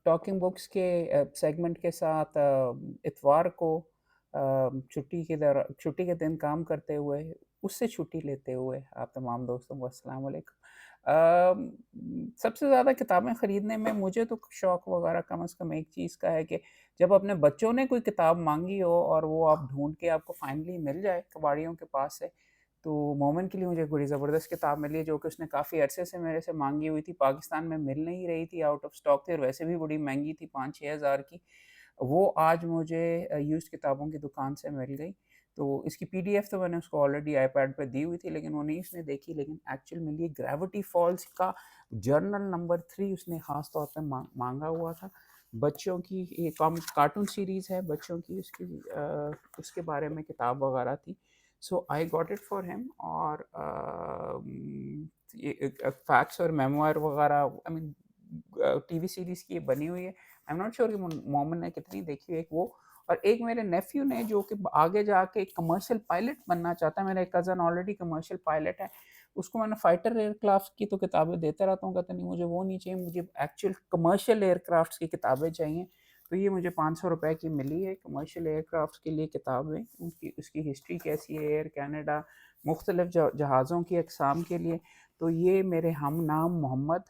Talking books के segment के साथ इतवार को छुट्टी के दिन काम करते हुए, उससे छुट्टी लेते हुए आप तमाम दोस्तों को अस्सलाम वालेकुम। सबसे ज़्यादा किताबें ख़रीदने में मुझे तो शौक़ वग़ैरह कम से कम एक चीज़ का है कि जब अपने बच्चों ने कोई किताब माँगी हो और वो आप ढूँढ के आपको फाइनली मिल जाए कबाड़ियों के पास से, तो मोमेंट के लिए मुझे एक बड़ी ज़बरदस्त किताब मिली है जो कि उसने काफ़ी अरसे से मेरे से माँगी हुई थी, पाकिस्तान में मिल नहीं रही थी, आउट ऑफ स्टॉक थी और वैसे भी बड़ी महँगी थी 5-6 हज़ार की। वो आज मुझे यूज़्ड किताबों की दुकान से मिल गई। तो इसकी पीडीएफ तो मैंने उसको ऑलरेडी आईपैड पे दी हुई थी, लेकिन वो नहीं उसने देखी, लेकिन एक्चुअल में ये ग्रेविटी फॉल्स का जर्नल नंबर 3 उसने ख़ास तौर पे माँगा हुआ था। बच्चों की ये कार्टून सीरीज़ है बच्चों की, उसके बारे में किताब वग़ैरह थी। So I got it for him और ये फैक्ट्स और मेमोयर वग़ैरह आई मीन टीवी सीरीज़ की ये बनी हुई है। आई एम नॉट श्योर कि मोमन ने कितनी देखी है, एक वो और एक मेरे नेफ्यू ने जो कि आगे जाके एक कमर्शियल पायलट बनना चाहता है। मेरा एक कज़न ऑलरेडी कमर्शियल पायलट है। उसको मैंने फाइटर एयरक्राफ्ट की तो किताबें देता रहता हूँ, कहता नहीं मुझे वो नहीं चाहिए, मुझे एक्चुअल कमर्शियल एयरक्राफ्ट्स की किताबें चाहिए। तो ये मुझे ₹500 की मिली है, कमर्शियल एयरक्राफ्ट्स के लिए किताबें, उनकी उसकी हिस्ट्री कैसी है, एयर कनाडा, मुख्तलिफ जहाज़ों की अक़साम के लिए। तो ये मेरे हम नाम मोहम्मद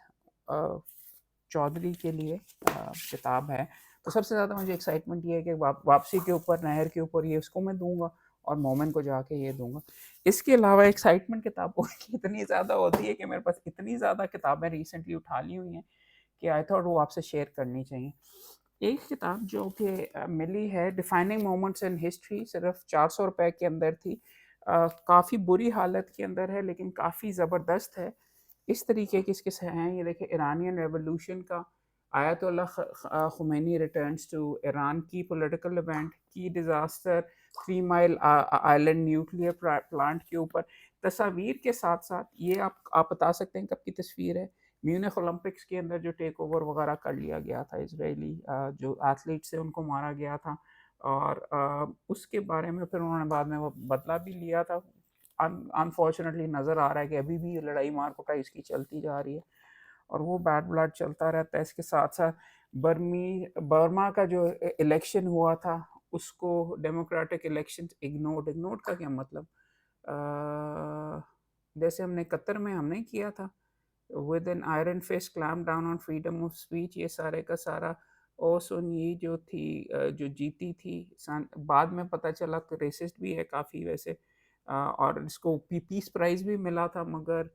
चौधरी के लिए किताब है। तो सबसे ज़्यादा मुझे एक्साइटमेंट ये है कि वापसी के ऊपर, नहर के ऊपर ये उसको मैं दूँगा और मोमेन को जाके ये दूँगा। इसके अलावा एक्साइटमेंट किताबों की इतनी ज़्यादा होती है कि मेरे पास इतनी ज़्यादा किताबें रिसेंटली उठा ली हुई हैं कि आई थॉट वो आपसे शेयर करनी चाहिए। एक किताब जो कि मिली है डिफाइनिंग मोमेंट्स इन हिस्ट्री, सिर्फ़ ₹400 के अंदर थी। काफ़ी बुरी हालत के अंदर है लेकिन काफ़ी ज़बरदस्त है। इस तरीके की इसके हैं, ये देखिए ईरानियन रेवोल्यूशन का, Ayatollah Khomeini returns to Iran, की पॉलिटिकल इवेंट, की disaster, 3 mile island nuclear plant के ऊपर। तस्वीर के साथ-साथ ये आप बता सकते हैं कब की तस्वीर है? म्यूनिख ओलंपिक्स के अंदर जो टेक ओवर वगैरह कर लिया गया था इज़राइली जो एथलीट्स थे उनको मारा गया था और उसके बारे में फिर उन्होंने बाद में वो बदला भी लिया था। अनफॉर्चुनेटली नज़र आ रहा है कि अभी भी ये लड़ाई मार-कुटाई इसकी चलती जा रही है और वो बैड ब्लड चलता रहता है। इसके साथ-साथ बर्मा का जो इलेक्शन हुआ था, उसको डेमोक्रेटिक इलेक्शंस इग्नोर्ड का क्या मतलब? जैसे हमने कतर में हमने किया था, with an iron fist clamp down on freedom of speech, ये सारे का सारा। ओ सुन यी जो थी जो जीती थी, बाद में पता चला कि रेसिस्ट भी है काफ़ी वैसे, और इसको पीस प्राइज़ भी मिला था, मगर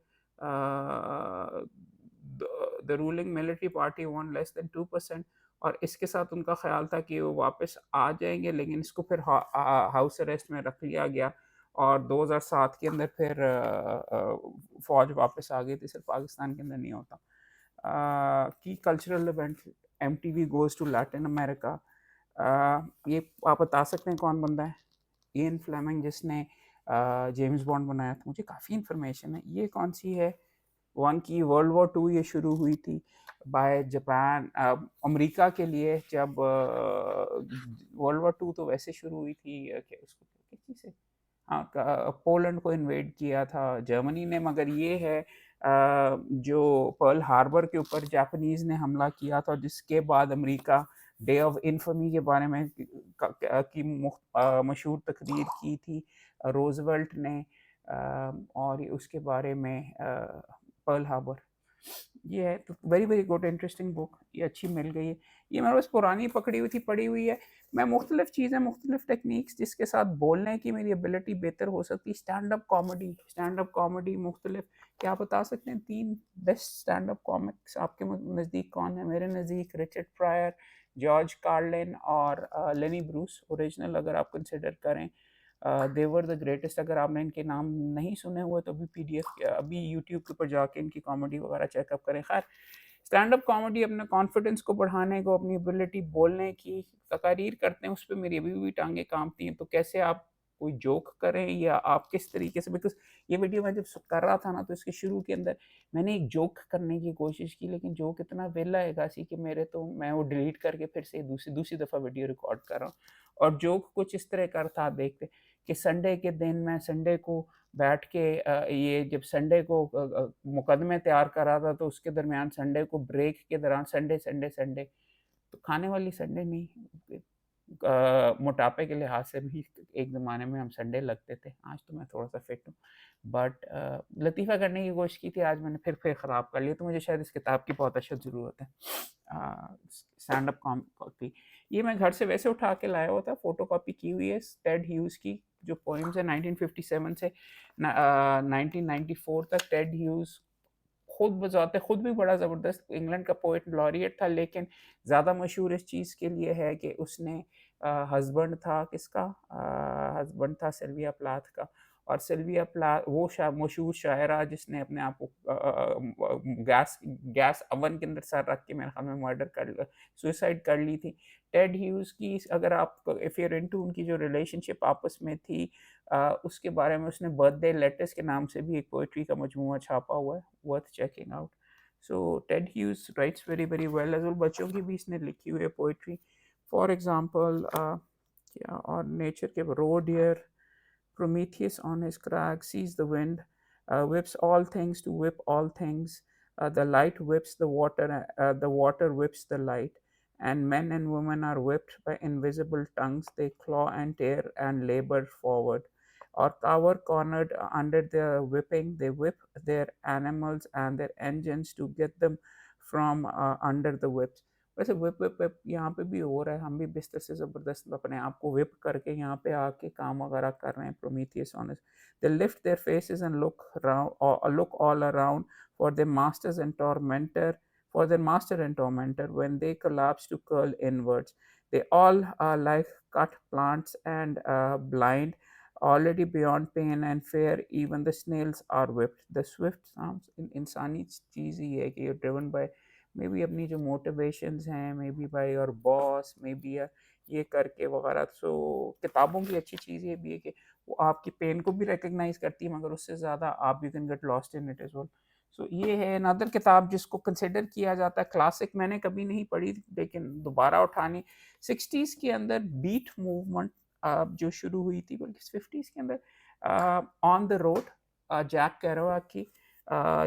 the ruling military party won less than 2%। और इसके साथ उनका ख्याल था कि वो वापस आ जाएंगे, लेकिन इसको फिर हाउस अरेस्ट में रख लिया गया और 2007 के अंदर फिर फ़ौज वापस आ गई थी, सिर्फ पाकिस्तान के अंदर नहीं होता। की cultural event, MTV goes to Latin America, ये आप बता सकते हैं कौन बंदा है? इयन फ्लेमिंग, जिसने जेम्स बॉन्ड बनाया था। मुझे काफ़ी इन्फॉर्मेशन है। ये कौन सी है? वन की वर्ल्ड वॉर 2 ये शुरू हुई थी बाय जापान, अमेरिका के लिए, जब वर्ल्ड वॉर 2 तो वैसे शुरू हुई थी, क्या उसको किस चीज़ से, हाँ, पोलैंड को इन्वेड किया था जर्मनी ने, मगर ये है जो पर्ल हार्बर के ऊपर जापानीज़ ने हमला किया था, जिसके बाद अमेरिका डे ऑफ इन्फमी के बारे में की मशहूर तकरीर की थी रोज़वेल्ट ने, और उसके बारे में पर्ल हार्बर। ये है तो very very good interesting book, ये अच्छी मिल गई है। ये मेरे पास पुरानी पकड़ी हुई थी, पड़ी हुई है। मैं मुख्तलिफ चीज़ें, मुख्तलिफ टेक्निक्स जिसके साथ बोलने की मेरी एबिलिटी बेहतर हो सकती है। स्टैंड अप कॉमेडी मुख्तलिफ, क्या आप बता सकते हैं 3 बेस्ट स्टैंड अप कॉमिक्स आपके नज़दीक कौन है? मेरे नज़दीक रिचर्ड प्रायर, जॉर्ज कार्लिन और लेनी ब्रूस ओरिजिनल, अगर आप कंसिडर करें। दे वर द ग्रेटेस्ट। अगर आपने इनके नाम नहीं सुने हुए तो अभी पीडीएफ, अभी यूट्यूब के ऊपर जाके इनकी कॉमेडी वगैरह चेकअप करें। खैर, स्टैंड अप कॉमेडी अपने कॉन्फिडेंस को बढ़ाने को, अपनी एबिलिटी बोलने की तकारीर करते हैं, उस पे मेरी अभी भी टाँगें काँपती हैं। तो कैसे आप कोई जोक करें या आप किस तरीके से, बिकॉज़ ये वीडियो मैं जब कर रहा था ना, तो इसके शुरू के अंदर मैंने एक जोक करने की कोशिश की, लेकिन जोक इतना वेला है गासी कि मेरे तो मैं वो डिलीट करके फिर से दूसरी दूसरी दफ़ा वीडियो रिकॉर्ड कर रहा हूँ और जोक कुछ इस तरह का था, आप देखते कि संडे के दिन मैं संडे को बैठ के ये जब संडे को मुकदमे तैयार कर रहा था, तो उसके दरमियान संडे को ब्रेक के दौरान संडे, संडे, संडे, तो खाने वाली संडे नहीं, मोटापे के लिहाज से भी एक ज़माने में हम संडे लगते थे। आज तो मैं थोड़ा-सा फिट हूँ, बट लतीफ़ा करने की कोशिश की थी, आज मैंने फिर ख़राब कर लिया, तो मुझे शायद इस किताब की बहुत अशद ज़रूरत है। स्टैंड अप कॉपी, ये मैं घर से वैसे उठा के लाया हुआ था, फ़ोटोकॉपी की हुई है टेड ह्यूज़ की, जो पोएम्स है 1957 से 1994 तक। टेड ह्यूज़ खुद बजाते, खुद भी बड़ा ज़बरदस्त इंग्लैंड का पोएट लॉरिएट था, लेकिन ज़्यादा मशहूर इस चीज़ के लिए है कि उसने हस्बैंड था किसका, हस्बैंड था सिल्विया प्लाथ का, और सिल्विया प्लाथ वो मशहूर शायरा जिसने अपने आप को गैस गैस अवन के अंदर सर रख के मेरे ख्याल में मर्डर कर सुसाइड कर ली थी। टेड ह्यूज़ की अगर आप इफ़ यू आर इनटू उनकी जो रिलेशनशिप आपस में थी, उसके बारे में उसने बर्थडे लेटर्स के नाम से भी एक पोएट्री का मजमूआ छापा हुआ है, worth checking out. So Ted Hughes writes very very well as well, बच्चों की भी इसने लिखी हुई है पोएट्री। फॉर एग्ज़ाम्पल क्या और नेचर के रो dear, Prometheus on his crag sees the wind, whips all things to whip all things. The light whips the water whips the light, and men and women are whipped by invisible tongues. They claw and tear and labor forward, or cower cornered under their whipping. They whip their animals and their engines to get them from under the whips. वैसे whip whip whip यहाँ पे भी हो रहा है, हम भी बिस्तर से ज़बरदस्त अपने आप को whip करके यहाँ पे आके काम वगैरह कर रहे हैं। Prometheus on us, they lift their faces and look around, or look all around for their masters and tormentor, for their master and tormentor. When they collapse to curl inwards, they all are like cut plants and blind, already beyond pain and fear. Even the snails are whipped. The swift sounds in इंसानी चीज़ ही है कि you're driven by may be अपनी जो motivations हैं, may be by your boss, may be ये करके वगैरह। सो किताबों की अच्छी चीज़ ये भी है कि वो आपकी पेन को भी रिकग्नाइज करती है, मगर उससे ज़्यादा आप you can get lost in it as well. So ये है अनदर किताब जिसको कंसिडर किया जाता है क्लासिक, मैंने कभी नहीं पढ़ी लेकिन दोबारा उठानी। 60s के अंदर बीट मूवमेंट जो शुरू हुई थी, बल्कि 50s के अंदर ऑन द रोड, जैक कैरोवाक की,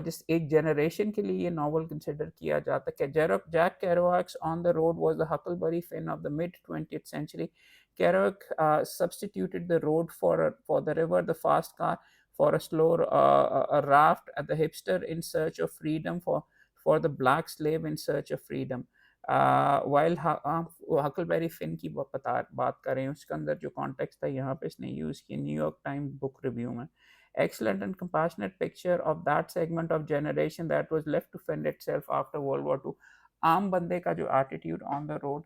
जिस एक जनरेशन के लिए ये नॉवल कंसिडर किया जाता है कि Jack Kerouac's on the road was the Huckleberry Finn of the mid 20th century. Kerouac substituted the road for the river, the fast car, for a slow a raft, at the hipster in search of freedom, for the black slave in search of freedom. While Huckleberry Finn की बात कर रहे हैं, उसके अंदर जो context था यहाँ पे इसने यूज़ किया न्यूयॉर्क टाइम बुक रिव्यू में। Excellent and compassionate picture of that segment of generation that was left to fend itself after World War II. आम बंदे का जो एटीट्यूड ऑन द रोड,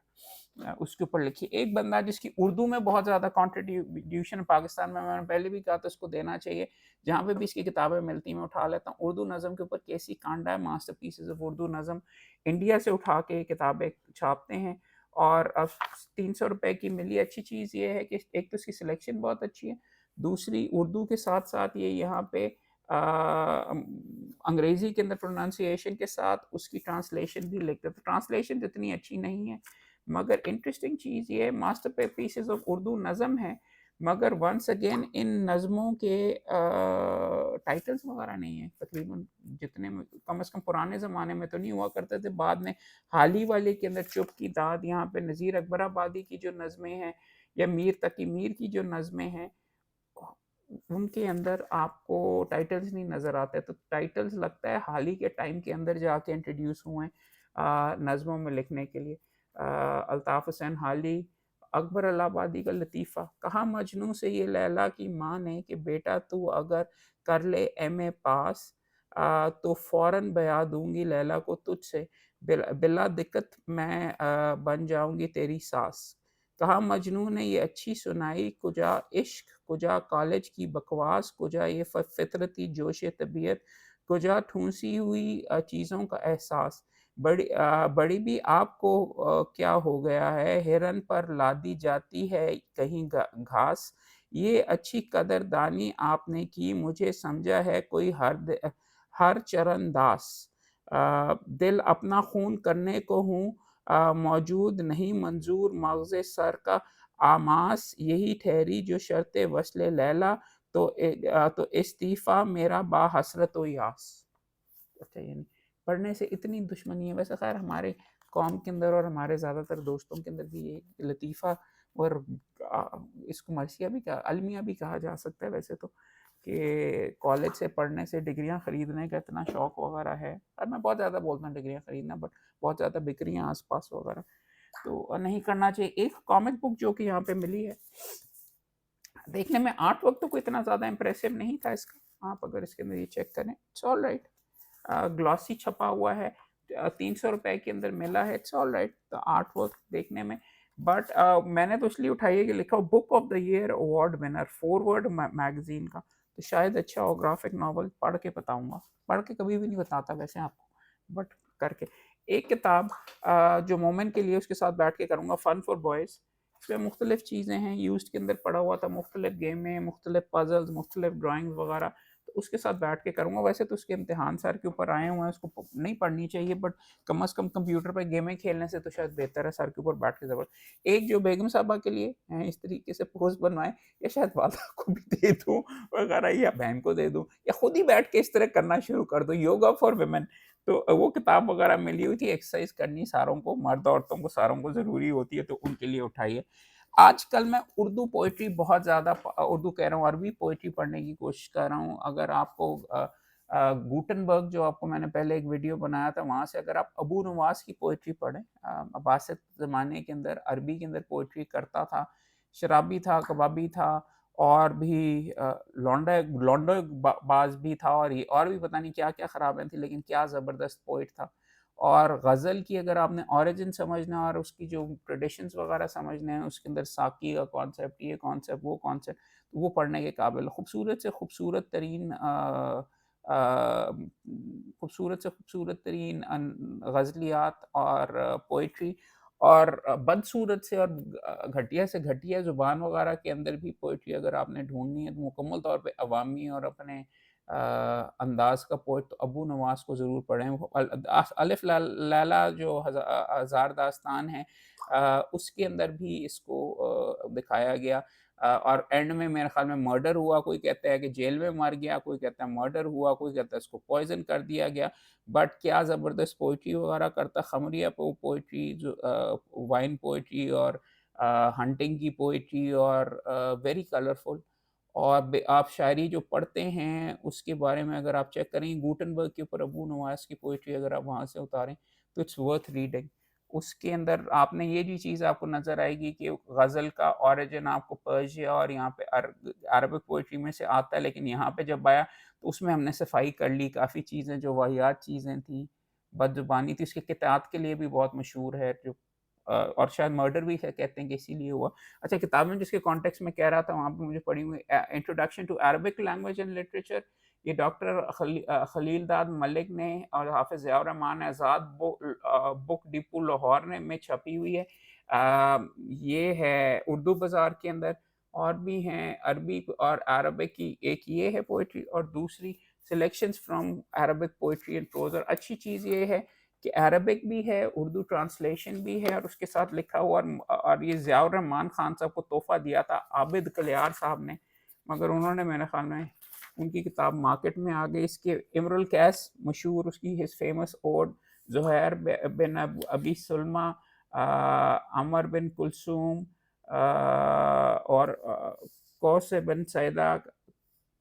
उसके ऊपर लिखी। एक बंदा जिसकी उर्दू में बहुत ज़्यादा कॉन्ट्रीब्यूशन पाकिस्तान में, मैंने पहले भी कहा था उसको देना चाहिए, जहाँ पे भी इसकी किताबें मिलती हैं मैं उठा लेता हूँ। उर्दू नज़म के ऊपर केसी कांडा है, मास्टर पीसेज ऑफ उर्दू नज़म, इंडिया से उठा के किताबें छापते हैं, और अब 300 रुपये की मिली। अच्छी चीज़ ये है कि एक तो इसकी सिलेक्शन बहुत अच्छी है, दूसरी उर्दू के साथ साथ ये यहाँ पे अंग्रेज़ी के अंदर प्रोनाउंसिएशन के साथ उसकी ट्रांसलेशन भी लिखते हैं। तो ट्रांसलेशन इतनी अच्छी नहीं है, मगर इंटरेस्टिंग चीज़ ये है मास्टर पीसेस ऑफ उर्दू नज़म है, मगर वंस अगेन इन नज़मों के टाइटल्स वगैरह नहीं है तकरीबन, जितने में कम से कम पुराने ज़माने में तो नहीं हुआ करते थे। बाद में हाल ही वाले के अंदर चुप की दाद, यहाँ पे नज़ीर अकबर आबादी की जो नज़में हैं या मीर तकी मीर की जो नज़में हैं, उनके अंदर आपको टाइटल्स नहीं नज़र आते। तो टाइटल्स लगता है हाल ही के टाइम के अंदर जाके इंट्रोड्यूस हुए हैं नज़मों में लिखने के लिए। अल्ताफ़ हुसैन हाली, अकबर इलाहाबादी का लतीफ़ा, कहा मजनू से ये लैला की माँ ने कि बेटा तू अगर कर ले एमए पास, तो फ़ौरन बया दूंगी लैला को तुझसे, बिला दिक्कत मैं बन जाऊंगी तेरी सास। कहा मजनू ने ये अच्छी सुनाई, कुजा इश्क, कुजा कॉलेज की बकवास, कुजा ये फितरती जोश तबीयत, कुजा ठूंसी हुई चीज़ों का एहसास। बड़ी भी आपको क्या हो गया है, हिरन पर लादी जाती है कहीं घास। ये अच्छी कदरदानी आपने की, मुझे समझा है कोई हर चरणदास। दिल अपना खून करने को हूँ मौजूद नहीं मंजूर, मग़ज़ सर का आमास यही ठहरी जो शर्त वस्ल लैला, तो इस्तीफ़ा मेरा बाहसरत व यास। अच्छा, यानी पढ़ने से इतनी दुश्मनी है। वैसे ख़ैर हमारे कौम के अंदर और हमारे ज़्यादातर दोस्तों के अंदर भी ये लतीफ़ा और इसको मरसिया भी कहा, अलमिया भी कहा जा सकता है वैसे तो, कि कॉलेज से पढ़ने से डिग्रियाँ ख़रीदने का इतना शौक़ वग़ैरह है। और मैं बहुत ज़्यादा बोलता हूँ डिग्रियाँ ख़रीदना, बट बहुत ज़्यादा बिक रही हैं आस-पास वग़ैरह, तो नहीं करना चाहिए। एक कॉमिक बुक जो कि यहाँ पे मिली है, देखने में आर्ट वर्क तो कोई इतना ज़्यादा इम्प्रेसिव नहीं था इसका। आप अगर इसके अंदर ये चेक करें, इट्स ऑलराइट। ग्लॉसी छपा हुआ है, 300 रुपए के अंदर मिला है, इट्स ऑलराइट। तो आर्ट वर्क देखने में, बट मैंने तो इसलिए उठाई है कि लिखा हो book of the year award winner, forward magazine का, तो शायद अच्छा हो। ग्राफिक नॉवल पढ़ के बताऊंगा, पढ़ के कभी भी नहीं बताता वैसे आपको, बट करके। एक किताब जो मोमेंट के लिए उसके साथ बैठ के करूँगा, फ़न फॉर बॉयज़। इसमें मुख्तलिफ चीज़ें हैं, यूज्ड के अंदर पड़ा हुआ था, मुख्तलिफ गेमें, मुख्तलिफ पजल्स, मुख्तलिफ ड्राइंग्स वगैरह, तो उसके साथ बैठ के करूँगा। वैसे तो उसके इम्तिहान सर के ऊपर आए हुए हैं, उसको नहीं पढ़नी चाहिए, बट कम अज़ कम कंप्यूटर पर गेमें खेलने से तो शायद बेहतर है सर के ऊपर बैठ के ज़बरदस्त। एक जो बेगम साहबा के लिए इस तरीके से पोस्ट बनवाएँ, या शायद वाला को भी दे दूँ वगैरह, या बहन को दे दूँ, या खुद ही बैठ के इस तरह करना शुरू कर दूँ, योगा फॉर वुमेन। तो वो किताब वगैरह मिली हुई थी, एक्सरसाइज करनी सारों को, मर्द औरतों को सारों को ज़रूरी होती है, तो उनके लिए उठाई है। आजकल मैं उर्दू पोएट्री बहुत ज़्यादा उर्दू कह रहा हूँ, अरबी पोएट्री पढ़ने की कोशिश कर रहा हूँ। अगर आपको गुटनबर्ग, जो आपको मैंने पहले एक वीडियो बनाया था, वहाँ से अगर आप अबू नवास की पोएट्री पढ़ें, अब्बासिद ज़माने के अंदर अरबी के अंदर पोएट्री करता था, शराबी था, कबाबी था, और भी लौंडा लौंडा बाज भी था, और ये और भी पता नहीं क्या-क्या खराबियाँ थी, लेकिन क्या ज़बरदस्त पोएट था। और गज़ल की अगर आपने ओरिजिन समझना और उसकी जो ट्रेडिशंस वगैरह समझने हैं, उसके अंदर साकी का कॉन्सेप्ट, ये कॉन्सेप्ट, वो कॉन्सेप्ट, वो पढ़ने के काबिल। खूबसूरत से खूबसूरत तरीन खूबसूरत से खूबसूरत तरीन गज़लियात और पोएट्री, और बदसूरत से और घटिया से घटिया ज़ुबान वगैरह के अंदर भी पोएट्री अगर आपने ढूँढनी है, तो मुकम्मल तौर पे अवामी और अपने अंदाज़ का पोएट, तो अबू नवास को ज़रूर पढ़ें। वो अलिफ लैला जो हज़ार दास्तान है, उसके अंदर भी इसको दिखाया गया। और एंड में मेरे ख़्याल में मर्डर हुआ, कोई कहता है कि जेल में मर गया, कोई कहता है मर्डर हुआ, कोई कहता है इसको पॉइज़न कर दिया गया। बट क्या ज़बरदस्त पोएट्री वगैरह करता, ख़मरिया पोएट्री, जो वाइन पोएट्री, और हंटिंग की पोएट्री, और वेरी कलरफुल। और आप शायरी जो पढ़ते हैं उसके बारे में अगर आप चेक करें, गुटनबर्ग के ऊपर अबू नवास की पोएट्री अगर आप वहाँ से उतारें, तो इट्स वर्थ रीडिंग। उसके अंदर आपने ये भी चीज़ आपको नज़र आएगी कि गज़ल का ओरिजिन आपको पर्शिया और यहाँ पे अरबिक पोएट्री में से आता है, लेकिन यहाँ पे जब आया तो उसमें हमने सफाई कर ली, काफ़ी चीज़ें जो वाहियात चीज़ें थी, बदज़ुबानी थी, उसकी कितात के लिए भी बहुत मशहूर है, जो और शायद मर्डर भी है, कहते हैं कि इसीलिए हुआ। अच्छा, किताब में जिसके कॉन्टेक्स्ट में कह रहा था, वहाँ पे मुझे पढ़ी हुई introduction to Arabic language and literature, ये डॉक्टर खलीलदाद मलिक ने और हाफ़िज़ ज़िया रहमान आज़ाद बुक डिपो लाहौर ने में छपी हुई है। ये है उर्दू बाज़ार के अंदर, और भी हैं अरबी और अरबिक की, एक ये है पोएट्री, और दूसरी selections from Arabic poetry and pros. और अच्छी चीज़ ये है कि अरबिक भी है, उर्दू ट्रांसलेशन भी है, और उसके साथ लिखा हुआ, और ये ज़ियाउर रहमान खान साहब को तोहफ़ा दिया था आबिद कलियार साहब ने, मगर उन्होंने मेरे ख़्याल में, उनकी किताब मार्केट में आ गई। इसके इमरुल कैस मशहूर, उसकी हिज फेमस ओड ज़ुहैर बिन अबी सुलमा, अमर बिन कुलसूम, और कौस बिन सईदा,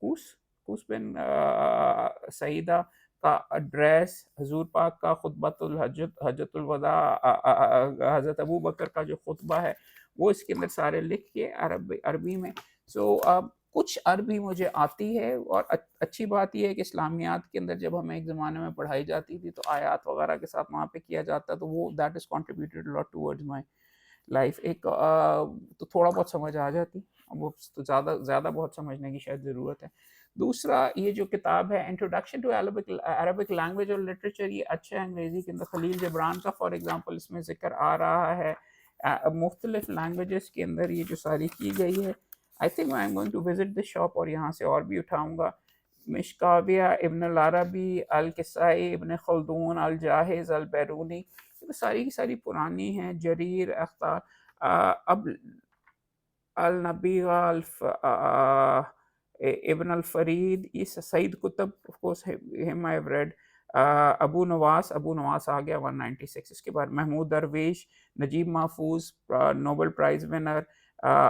कूस कूस बिन सईदा का एड्रेस, हजूर पाक का खुतबतुल हजतुल वदा, हज़रत अबू बकर का जो खुतबा है, वो इसके अंदर सारे लिख के अरबी में। सो कुछ अरबी मुझे आती है, और अच्छी बात ये है कि इस्लामियात के अंदर जब हमें एक ज़माने में पढ़ाई जाती थी, तो आयात वगैरह के साथ वहाँ पे किया जाता, तो वो that is contributed lot towards my life. एक तो थोड़ा बहुत समझ आ जाती, वो तो ज़्यादा ज़्यादा बहुत समझने की शायद ज़रूरत है। दूसरा, ये जो किताब है इंट्रोडक्शन टू अरबिक लैंग्वेज और लिटरेचर, ये अच्छा है अंग्रेज़ी के अंदर। खलील जिब्रान का फॉर एग्ज़ाम्पल इसमें ज़िक्र आ रहा है। मुख्तलिफ लैंग्वेजेस के अंदर ये जो सारी की गई है। I think I am going to visit this shop, और यहाँ से और भी उठाऊँगा। मिशकाविया, इब्न अल अरबी, अल किसाई, इब्न खल्दून, अल जाहिज़, अल बैरूनी, ये तो सारी की सारी पुरानी हैं। जरीर, अख्तार। अब Al-Nabiga, Ibn al-Farid, Sayyid Qutb, of course, him I have read. Abu Nawas आ गया 196। इसके बाद महमूद दरवेश, नजीब महफूज, नोबेल प्राइज विनर,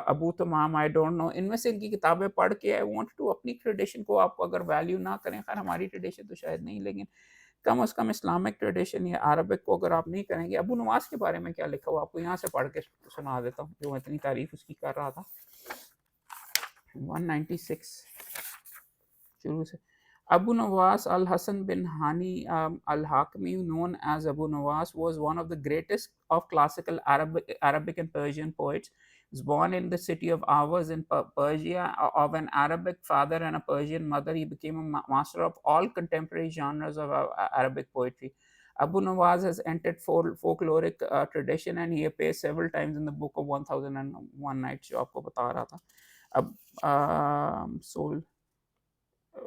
अबू तमाम, आई डोंट नो। इनमें से इनकी किताबें पढ़ के आई वांट टू अपनी ट्रेडिशन को, आप अगर वैल्यू ना करें, खैर हमारी ट्रेडिशन तो शायद नहीं, लेकिन कम अज़ कम इस्लामिक ट्रेडिशन या अरबिक को अगर आप नहीं करेंगे। अबू नवास के बारे में क्या लिखा हुआ आपको यहाँ से पढ़ के सुना देता हूँ, जो मैं इतनी तारीफ उसकी कर रहा था। 196 शुरू से। Abu Nawas al-Hasan bin Hani al-Hakmi, known as Abu Nawas, was one of the greatest of classical Arabic and Persian poets. He was born in the city of Awaz in Persia, of an Arabic father and a Persian mother. He became a master of all contemporary genres of Arabic poetry. Abu Nawaz has entered folkloric tradition, and he appears several times in the book of 1001 Nights, जो आपको बता रहा था। अब soul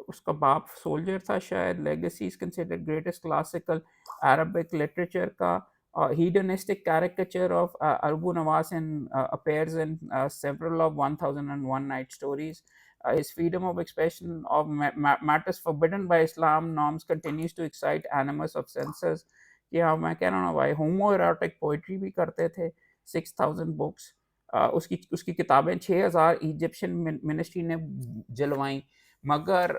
उसका बाप soldier था शायद। Legacy is considered greatest classical Arabic literature का। hedonistic caricature of Abu Nawas appears in several of 1001 Night Stories. His freedom of expression of matters forbidden by Islam norms continues to excite animus of senses. कि हाँ, मैं कह रहा हूँ भाई, homoerotic poetry भी करते थे। 6000 बुक्स, उसकी उसकी किताबें 6000 इजिप्शियन मिनिस्ट्री ने जलवाई। मगर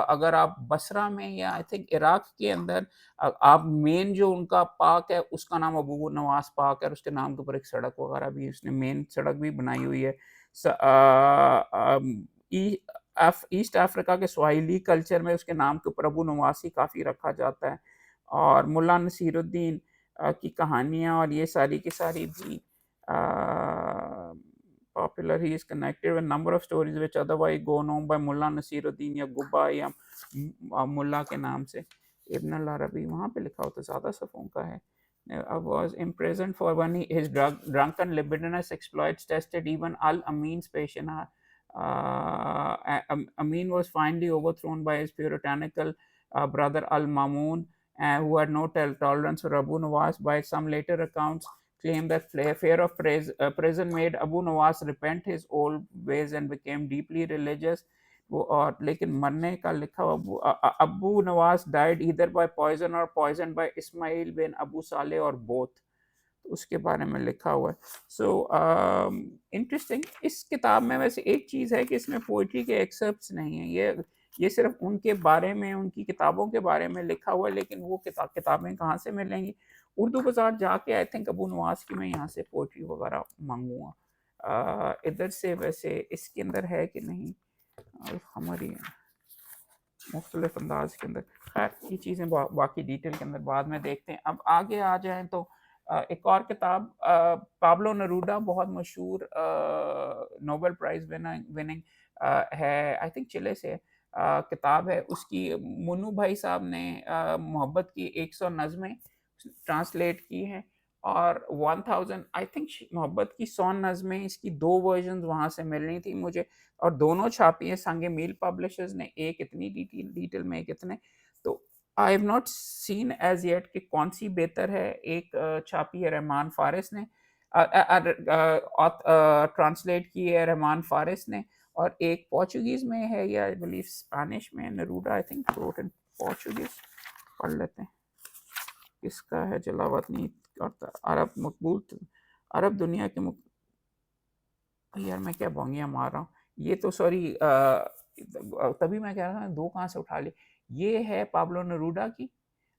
अगर आप बसरा में या आई थिंक इराक के अंदर आप मेन जो उनका पार्क है उसका नाम अबू नवास पार्क है, और उसके नाम के ऊपर एक सड़क वगैरह भी, उसने मेन सड़क भी बनाई हुई है। ईस्ट अफ्रीका के स्वाहिली कल्चर में उसके नाम के ऊपर अबू नवास ही काफ़ी रखा जाता है। और मुल्ला नसीरुद्दीन की कहानियाँ और ये सारी की सारी भी popular. He is connected with number of stories which otherwise go known by Mullah Nasiruddin या गुब्बा या मुल्ला के नाम से। इब्न अल अरबी वहाँ पे लिखा हो तो ज़्यादा सफ़ों का है। Was imprisoned for when his drunken libidinous exploits tested even Al-Amin's patience. Amin was finally overthrown by his puritanical brother Al-Mamun, who had no tolerance for Abu Nawas. By some later accounts, claim that fear of prison made Abu Nawas repent his old ways and became deeply religious. और लेकिन मरने का लिखा हुआ Abu Nawas died either by poison और poison by Ismail bin Abu Saleh और both, उसके बारे में लिखा हुआ है। So interesting. इस किताब में वैसे एक चीज़ है कि इसमें पोइट्री के एक्सेप्ट्स नहीं है, ये सिर्फ उनके बारे में, उनकी किताबों के बारे में लिखा हुआ है। लेकिन वो किताबें कहाँ से मिलेंगी? उर्दू बाज़ार जाके आई थिंक अबू नवाज की मैं यहाँ से पोइट्री वगैरह मांगूँगा। इधर से वैसे इसके अंदर है कि नहीं, हमारी मुख्तलिफ अंदाज के अंदर। खैर ये चीज़ें बाकी डिटेल के अंदर बाद में देखते हैं। अब आगे आ जाएँ तो एक और किताब पाब्लो नेरूदा, बहुत मशहूर नोबेल प्राइज़ विनिंग है, आई थिंक चिले से किताब है उसकी। मुन्नू भाई साहब ने मोहब्बत की 100 नज़में ट्रांसलेट की हैं, और 1000 आई थिंक मोहब्बत की 100 नज़में, इसकी 2 वर्जन वहाँ से मिल रही थी मुझे, और दोनों छापी हैं संगे मील पब्लिशर्स ने, एक इतनी डिटेल में, एक इतने। तो I have not seen as yet कि कौन सी बेहतर है। एक छापी है रहमान फारिस ने, ट्रांसलेट की है रहमान फारिस ने, और एक पोर्चुगीज़ में है या आई बिलीव स्पेनिश में। Neruda I think wrote in Portuguese. पढ़ लेते हैं किसका है। जलावत नहीं करता। अरब मकबूल, अरब दुनिया के यार मैं क्या बोंगियाँ मार रहा हूँ। ये तो सॉरी तभी मैं कह रहा था 2 कहाँ से उठा ली। ये है पाब्लो नेरूदा की,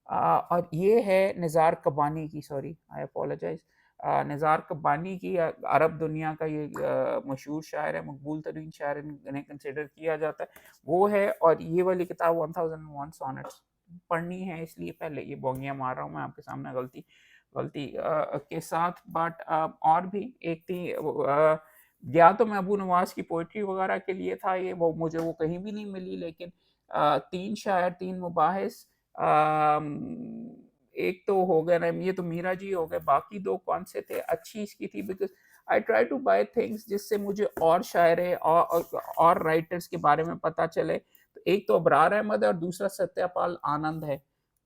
और ये है निज़ार कबानी की, सॉरी आई अपोलोजाइज़। निज़ार कबानी की अरब दुनिया का ये मशहूर शायर है, मकबूल तरीन शायर इन्हें कंसिडर किया जाता है, वो है। और ये वाली किताब 1001 सॉनेट्स पढ़नी है, इसलिए पहले ये बोंगियाँ मार रहा हूँ मैं आपके सामने गलती के साथ। बट और भी एक थी, या तो मैं अबू नवाज की पोइट्री वगैरह के लिए था ये, वो मुझे वो कहीं भी नहीं मिली। लेकिन 3 शायर, 3 मुबाहिस, एक तो हो गया ना, ये तो मीरा जी हो गए, बाकी 2 कौन से थे? अच्छी इसकी थी, because I try to buy things जिससे मुझे और शायरे और राइटर्स के बारे में पता चले। तो एक तो अबरार अहमद है और दूसरा सत्यपाल आनंद है।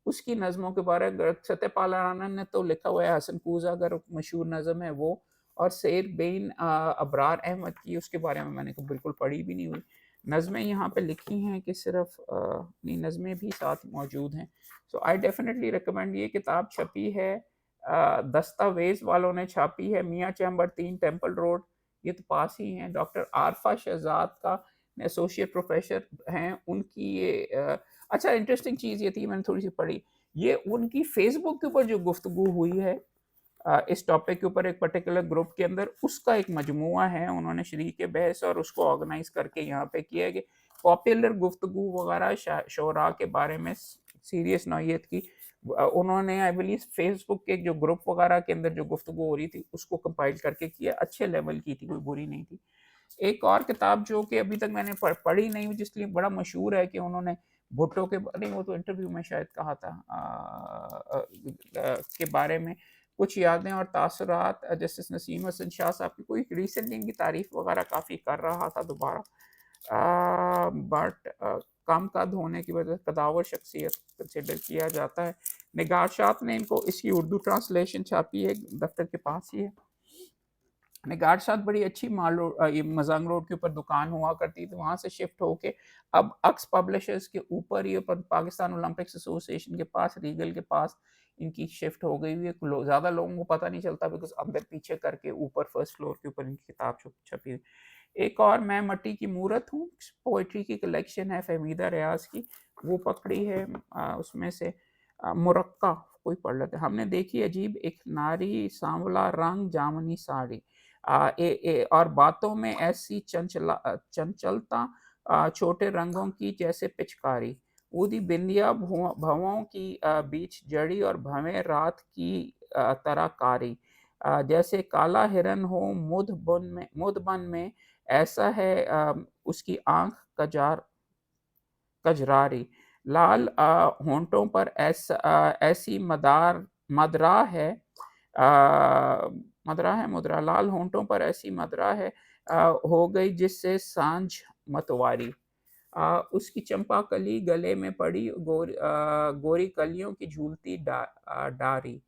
उसकी नज़्मों के बारे में, सत्यपाल आनंद ने तो लिखा हुआ है हसन कूज़ा, अगर मशहूर नज़्म है वो, और सैर बेन अबरार अहमद की, उसके बारे में मैंने बिल्कुल पढ़ी भी नहीं हुई। नज़में यहाँ पे लिखी हैं कि सिर्फ़ नहीं, नज़में भी साथ मौजूद हैं। सो आई डेफ़िनेटली रिकमेंड, ये किताब छपी है दस्तावेज़ वालों ने छापी है, मियाँ चैम्बर 3 टेम्पल रोड, ये तो पास ही हैं। डॉक्टर आरफ़ा शहज़ाद का एसोसिएट प्रोफ़ेसर हैं, उनकी ये अच्छा इंटरेस्टिंग चीज़ ये थी, मैंने थोड़ी-सी पढ़ी, ये उनकी फ़ेसबुक के ऊपर जो गुफ्तगू हुई है इस टॉपिक के ऊपर एक पर्टिकुलर ग्रुप के अंदर, उसका एक मजमुआ है, उन्होंने शरीक बहस और उसको ऑर्गेनाइज़ करके यहाँ पे किया है कि पॉपुलर गुफ्तगू वगैरह शोरा के बारे में सीरियस नौइयत की उन्होंने आई बिलीव फेसबुक के जो ग्रुप वगैरह के अंदर जो गुफ्तगू हो रही थी, उसको कंपाइल करके किया, अच्छे लेवल की थी, कोई बुरी नहीं थी। एक और किताब जो कि अभी तक मैंने पढ़ी नहीं, जिसलिए बड़ा मशहूर है कि उन्होंने भुट्टो के नहीं, वो तो इंटरव्यू में शायद कहा था के बारे में कुछ यादें और तासुरात, जस्टिस नसीम हसन शाह साहब की, कोई रिसेंटली इनकी तारीफ वगैरह काफ़ी कर रहा था दोबारा, बट कम कद होने की वजह से कदावर शख्सियत कंसिडर किया जाता है। निगारशात ने इनको इसकी उर्दू ट्रांसलेशन छापी है, दफ्तर के पास ही है। निगार साथ बड़ी अच्छी माल रोड ये मजांग रोड के ऊपर दुकान हुआ करती थी, वहाँ से शिफ्ट होके अब अक्स पब्लिशर्स के ऊपर ये पाकिस्तान ओलंपिक्स एसोसिएशन के पास, रीगल के पास इनकी शिफ्ट हो गई हुई है। ज़्यादा लोगों को पता नहीं चलता बिकॉज अंदर पीछे करके ऊपर फर्स्ट फ्लोर के ऊपर इनकी किताब छपी हुई। एक और मैं मट्टी की मूरत हूँ, पोइट्री की कलेक्शन है फहमीदा रियाज की, वो पकड़ी है। उसमें से मुरक्का कोई पढ़ लेते, हमने देखी अजीब एक नारी, सांवला रंग, जामनी साड़ी, और बातों में ऐसी चंचलता, छोटे रंगों की जैसे पिचकारी, ऊदी बिंदिया भवों की बीच जड़ी, और भवें रात की तरह कारी, जैसे काला हिरन हो मुद बन में, ऐसा है उसकी आंख कजरारी, लाल होंठों पर ऐसी मदरा है, अ, मुद्रा, लाल होंठों पर ऐसी मदरा है, हो गई जिससे सांझ मतवारी, उसकी चंपा कली गले में पड़ी, गोरी कलियों की झूलती डारी,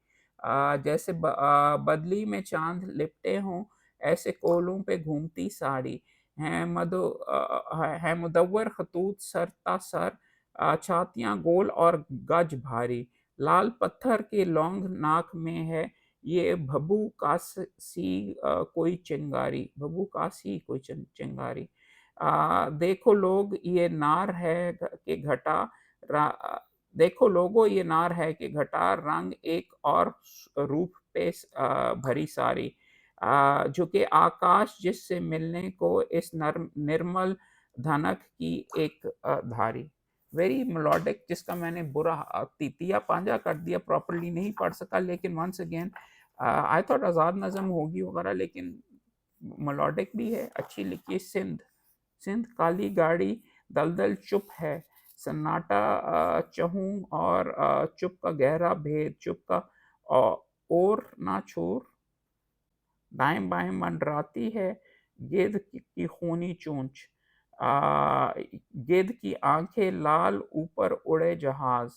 जैसे बदली में चांद लिपटे हों, ऐसे कोलों पे घूमती साड़ी, है मुदव्वर खतूत सरता सर, छातियाँ गोल और गज भारी, लाल पत्थर के लौंग नाक में है, ये भभू कासी कोई चिंगारी, भभू कासी कोई चिंगारी, देखो लोग ये नार है कि घटा, देखो लोगो ये नार है कि घटा, रंग एक और रूप पे भरी सारी, झुके आकाश जिससे मिलने को इस निर्मल धनक की एक धारी। वेरी मेलोडिक, जिसका मैंने बुरा तीतिया पांजा कर दिया, प्रॉपरली नहीं पढ़ सका, लेकिन वंस अगेन आई थॉट आज़ाद नज़म होगी वगैरह, लेकिन मेलोडिक भी है, अच्छी लिखी है। सिंध, सिंध काली गाड़ी, दलदल चुप है, सन्नाटा चहूँ, और चुप का गहरा भेद, चुप का और ना छोर, दाएं बाएं मंडराती है, गिद्ध की खूनी चोंच, गिद्ध की आंखें लाल, ऊपर उड़े जहाज,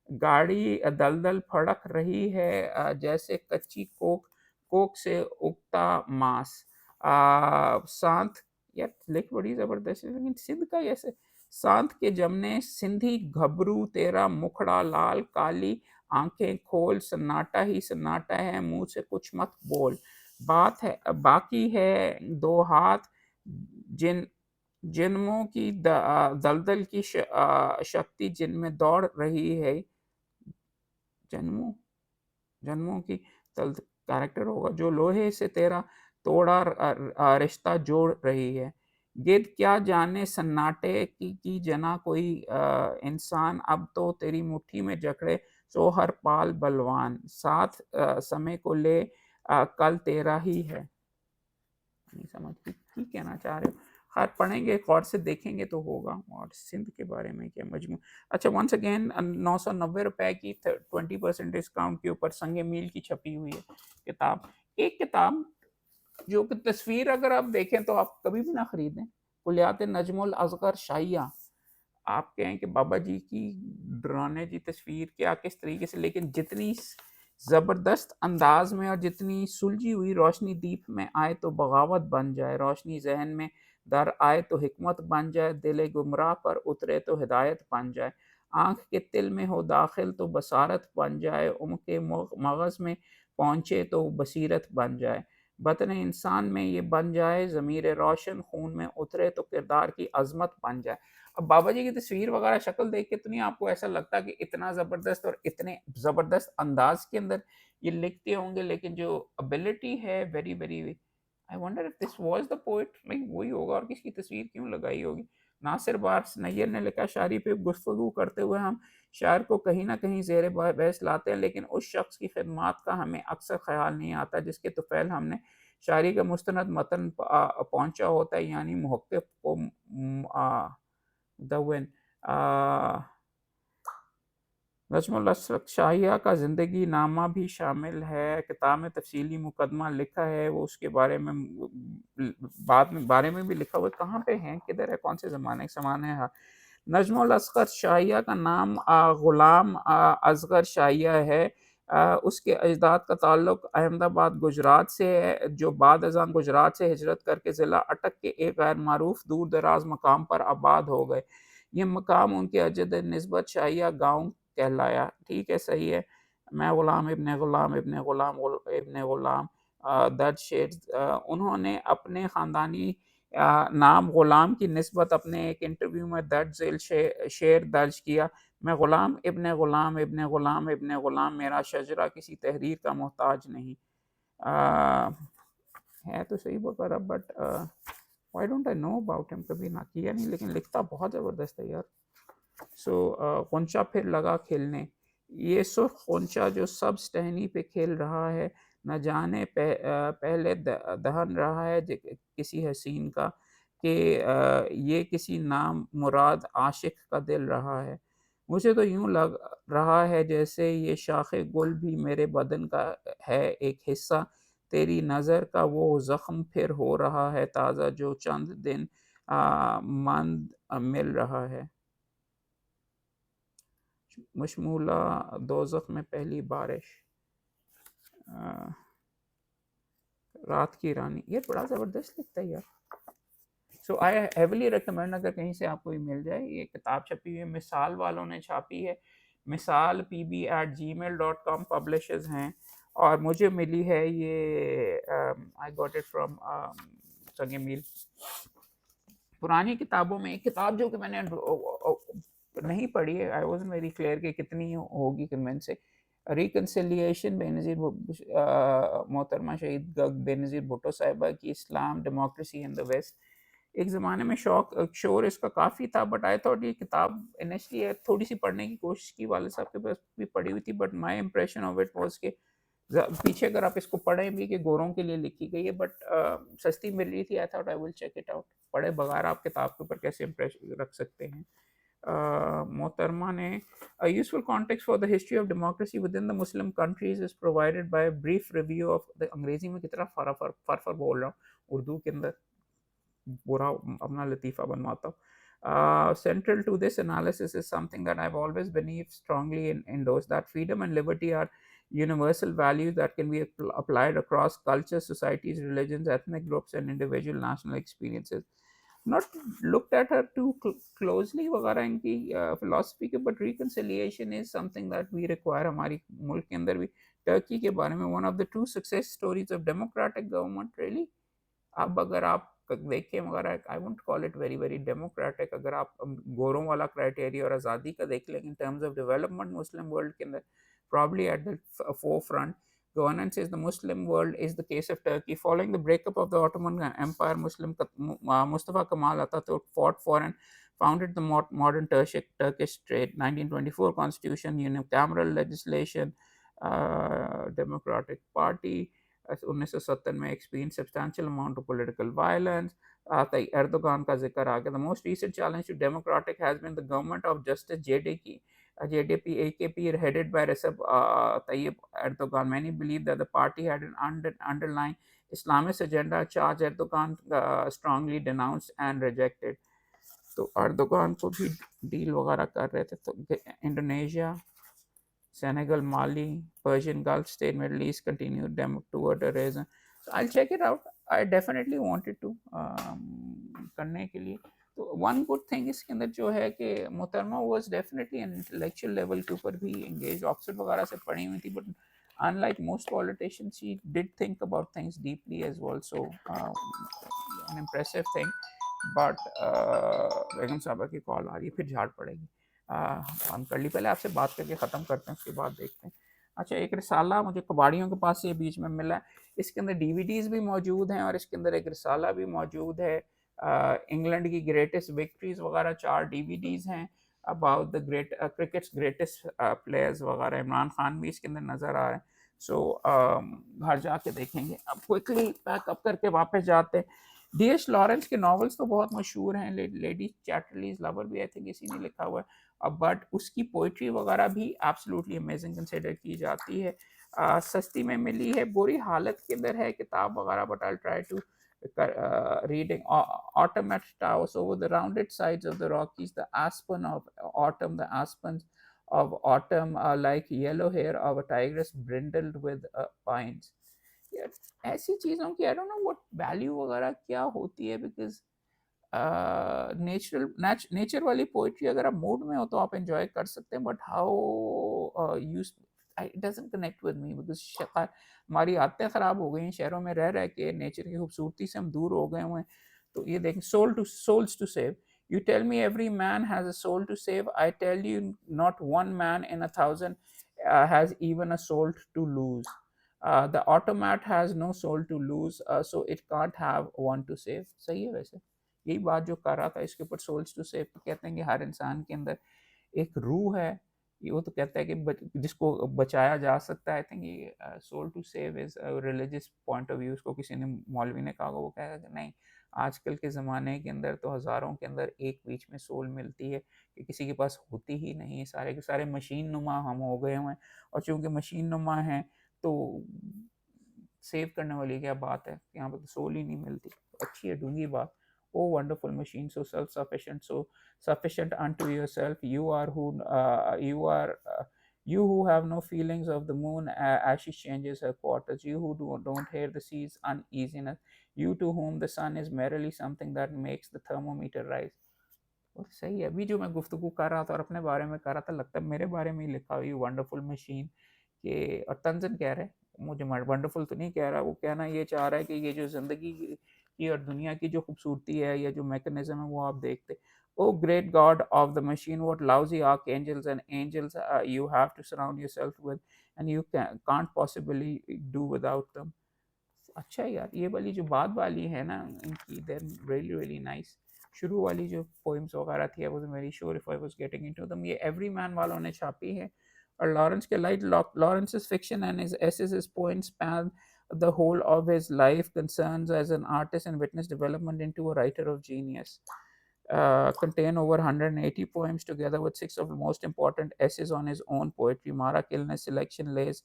गाड़ी दलदल फड़क रही है, जैसे कच्ची कोक से उगता मांस, सांत, यार लिख बड़ी जबरदस्त है, लेकिन सिंध का कैसे, सांत के जमने सिंधी घबरू, तेरा मुखड़ा लाल, काली आंखें खोल, सन्नाटा ही सन्नाटा है, मुंह से कुछ मत बोल, बात है बाकी है दो हाथ, जिन जिनमों की दलदल की शक्ति जिनमें दौड़ रही है, जन्मों जन्मों की कैरेक्टर होगा, जो लोहे से तेरा तोड़ा रिश्ता जोड़ रही है, गिद्ध क्या जाने सन्नाटे की जना कोई इंसान, अब तो तेरी मुट्ठी में जकड़े सो हर पाल बलवान, साथ समय को ले कल तेरा ही है। नहीं समझ की कहना चाह रहे हो, खैर पढ़ेंगे, गौर से देखेंगे तो होगा। और सिंध के बारे में क्या मजमू, अच्छा वंस अगेन 990 रुपए की 20% डिस्काउंट के ऊपर संगे मील की छपी हुई है किताब। एक किताब जो कि तस्वीर अगर आप देखें तो आप कभी भी ना खरीदें, कुलियात नजमुल असगर शाहिया, आप कहें कि बाबा जी की डराने की तस्वीर क्या किस तरीके से, लेकिन जितनी ज़बरदस्त अंदाज में और जितनी सुलझी हुई रोशनी दीप में आए तो बगावत बन जाए, रोशनी जहन में दर आए तो हिकमत बन जाए, दिल गुमराह पर उतरे तो हिदायत बन जाए, आँख के तिल में हो दाखिल तो बसारत बन जाए, उनके मगज़ में पहुँचे तो बसीरत बन जाए, बतन इंसान में ये बन जाए, ज़मीर रोशन खून में उतरे तो किरदार की अज़मत बन जाए। अब बाबा जी की तस्वीर वगैरह शक्ल देख के तो नहीं आपको ऐसा लगता कि इतना ज़बरदस्त और इतने ज़बरदस्त अंदाज़ के अंदर ये लिखते होंगे, लेकिन जो एबिलिटी है very very, I wonder if this was the poet, like वही होगा और किसकी तस्वीर क्यों लगाई होगी। नासिर बार्स नैयर ने लिखा, शायरी पे गुफ्तगू करते हुए हम शायर को कहीं न कहीं ज़ेर बहस लाते हैं, लेकिन उस शख्स की खिदमत का हमें अक्सर ख़्याल नहीं आता जिसके तुफ़ैल हमने शायरी का मुस्तनद मतन पहुँचा होता है, यानी मुहक्किक को मुदव्विन नजमुल अशरफ शाहिया का ज़िंदगी नामा भी शामिल है, किताब में तफसीली मुकदमा लिखा है, वो उसके बारे में बाद में बारे में भी लिखा हुआ है, कहाँ पे हैं, किधर है, कौन से ज़माने का सामान है। हाँ, नजमुल असगर शाहिया का नाम ग़ुलाम असगर शाहिया है। उसके अजदाद का ताल्लुक अहमदाबाद गुजरात से है, जो बाद अज़ां गुजरात से हिजरत करके ज़िला अटक के एक गैर मारूफ दूर दराज मकाम पर आबाद हो गए। ये मकाम उनके अजद निस्बत शाहिया गाँव कहलाया। ठीक है, सही है। मैं ग़ुलाम इब्न ग़ुलाम इब्न ग़ुलाम इब्न ग़ुलाम दर्ज शेर उन्होंने अपने ख़ानदानी नाम ग़ुलाम की निस्बत अपने एक इंटरव्यू में दर्ज ज़ेल शेर दर्ज किया। मैं ग़ुलाम इब्न ग़ुलाम इब्न ग़ुलाम इब्न ग़ुलाम, मेरा शजरा किसी तहरीर का मोहताज नहीं। अ, है तो सही वगैरह, but why don't I know about him, कभी ना किया नहीं, लेकिन लिखता बहुत ज़बरदस्त है यार। सो ग़ुंचा फिर लगा खिलने, ये सुर्ख़ ग़ुंचा जो सब्ज़ टहनी पे खिल रहा है, न जाने पहले दहन रहा है किसी हसीन का, कि ये किसी नामुराद आशिक़ का दिल रहा है। मुझे तो यूँ लग रहा है जैसे ये शाख़े गुल भी मेरे बदन का है एक हिस्सा, तेरी नज़र का वो ज़ख्म फिर हो रहा है ताज़ा जो चंद दिन मंद मिल रहा है। मशमूला दोज़ख में पहली बारिश, अ, रात की रानी, ये बड़ा ज़बरदस्त लिखता है यार। सो आई हेविली रिकमेंड, अगर कहीं से आपको ये मिल जाए, ये किताब छपी हुई है, मिसाल वालों ने छापी है, मिसाल pb@gmail.com पब्लिशर्स हैं, और मुझे मिली है ये, आई गॉट इट फ्रॉम संगे मील। पुरानी किताबों में एक किताब जो कि मैंने नहीं पढ़ी है, आई वाज़न्ट वेरी क्लियर कि कितनी होगी कन्वेंस से, रिकन्सिलिएशन बेनज़ीर मोहतरमा शहीद बेनज़ीर भुट्टो साहिबा की, इस्लाम डेमोक्रेसी इन द वेस्ट। एक ज़माने में शोर इसका काफ़ी था, बट आई थॉट ये किताब इनिशियली थोड़ी सी पढ़ने की कोशिश की, वाले साहब के पास भी पढ़ी हुई थी, but my impression of it was के पीछे अगर आप इसको पढ़ें भी कि गोरों के लिए लिखी गई है, बट सस्ती मिल रही थी, I thought I will check it out. पढ़े बगैर आप किताब के ऊपर कैसे इम्प्रेशन रख सकते हैं। मोहतरमा ने, a useful context for the history of democracy within the Muslim countries is provided by a brief review of the, अंग्रेजी में कितना फर बोल रहा हूँ, उर्दू के अंदर बुरा अपना लतीफ़ा बनवाता हूँ। Central to this analysis is something that I've always believed strongly in those, that freedom and liberty are universal values that can be applied across cultures, societies, religions, ethnic groups, and individual national experiences. Not looked at her too closely वगैरह इनकी philosophy के, but reconciliation is something that we require हमारी मुल्क के अंदर भी। Turkey के बारे में, one of the true success stories of democratic government, really। अब अगर आप देखें, मगर I won't call it very very democratic, अगर आप गोरों वाला क्राइटेरिया और आज़ादी का देख लें, in terms of development Muslim world के अंदर probably at the forefront governance is the Muslim world is the case of Turkey. Following the breakup of the Ottoman Empire, Mustafa Kemal Atatürk fought for and founded the modern Turkish state. 1924 constitution, unicameral legislation, democratic party, 1970 में experience substantial amount of political violence, Erdogan का जिक्र आ गया। The most recent challenge to democratic has been the government of justice JDP AKP headed by Recep Tayyip Erdogan. Many believe that the party had an underlying Islamist agenda, charge Erdogan strongly denounced and rejected. तो Erdogan को भी deal वगैरह कर रहे थे। तो Indonesia Senegal, Mali, Persian Gulf state, Middle East continued them toward terrorism. So I'll check it out. I definitely wanted to करने के लिए. तो वन गुड थिंग इसके अंदर जो है कि मोहतरमा वॉज डेफिनेटली इंटेलेक्चुअल लेवल के ऊपर भी एंगेज, ऑक्सफोर्ड वगैरह से पढ़ी हुई थी, but unlike most politicians she did think about things deeply as well, so an impressive thing. But बेगम साहबा की कॉल आ रही है, फिर झाड़ पड़ेगी. हम कर ली, पहले आपसे बात करके ख़त्म करते हैं, उसके बाद देखते हैं. अच्छा, एक रिसाला मुझे कबाड़ियों के पास से बीच में मिला है. इसके अंदर डीवीडीज़ भी मौजूद हैं और इसके अंदर एक रिसाला भी मौजूद है. इंग्लैंड की ग्रेटेस्ट विक्ट्रीज वगैरह 4 डीवीडीज़ हैं about the great crickets greatest players वगैरह. इमरान खान भी इसके अंदर नज़र आ रहे हैं. सो घर जाके देखेंगे. अब क्विकली पैकअप करके वापस जाते हैं. डी.एस. लॉरेंस के नॉवेल्स तो बहुत मशहूर हैं. लेडी चैटरलीज लवर भी आई थिंक इसी ने लिखा हुआ है. बट उसकी पोइट्री वगैरह भी एब्सोल्युटली अमेजिंग कंसिडर की जाती है. सस्ती में मिली है, बुरी हालत के अंदर है किताब वगैरह, but I try to reading. Autumn at Taos, over the rounded sides of the Rockies, the aspen of autumn, the aspens of autumn are like yellow hair of a tigress brindled with pines. यार ऐसी चीज़ों की I don't know what value वगैरह क्या होती है, because nature वाली poetry अगर आप मूड में हो तो आप एंजॉय कर सकते हैं, but how you it doesn't connect with me, because हमारी आदतें ख़राब हो गई हैं शहरों में रह रह के, नेचर की खूबसूरती से हम दूर हो गए हुए हैं. तो ये देखें, souls to save. You tell me every man has a soul to save. I tell you not one man in 1,000 has even a soul to lose. The automat has no soul to lose, so it can't have one to save. सही है वैसे. यही बात जो कर रहा था इसके ऊपर, सोल्स टू सेव. तो कहते हैं कि हर इंसान के अंदर एक रूह है. ये वो तो कहता है कि जिसको बचाया जा सकता है. आई थिंक ये soul to save is religious point of view. उसको किसी ने, मौलवी ने कहा, वो कहेगा कि नहीं, आजकल के ज़माने के अंदर तो हज़ारों के अंदर एक बीच में सोल मिलती है कि किसी के पास होती ही नहीं है. सारे के सारे मशीन नुमा हम हो गए हुए हैं, और चूँकि मशीन नुमा हैं तो सेव करने वाली क्या बात है. यहाँ पर तो सोल ही नहीं मिलती. अच्छी है, डूंगी बात. Oh, wonderful machine, so self-sufficient, so sufficient unto yourself. You are you who have no feelings of the moon as she changes her quarters. You who don't hear the sea's uneasiness. You to whom the sun is merely something that makes the thermometer rise. और सही है. अभी जो मैं गुफ्तगू कर रहा था और अपने बारे में कर रहा था, लगता है मेरे बारे में ही लिखा हुई वंडरफुल मशीन के. और तंजन कह रहे हैं, मुझे वंडरफुल तो नहीं कह रहा, वो कहना ये चाह रहा है कि ये जो ज़िंदगी की और दुनिया की जो खूबसूरती है या जो मैकेनिज्म है वो आप देखते. O great god of the machine, what lousy archangels and angels you have to surround yourself with, and you can't possibly do without them. अच्छा यार, ये वाली जो बाद वाली है ना इनकी, देन रियली रियली नाइस. शुरू वाली जो पोइम्स वगैरह थी, I was very sure if I was getting into them. ये एवरी मैन वालों ने छापी है. और लॉरेंस के light, लॉरेंस's fiction and his essays, his poems span the whole of his life concerns as an artist and witness development into a writer of genius. Contain over 180 poems together with 6 of the most important essays on his own poetry. Mara Kilner's selection lays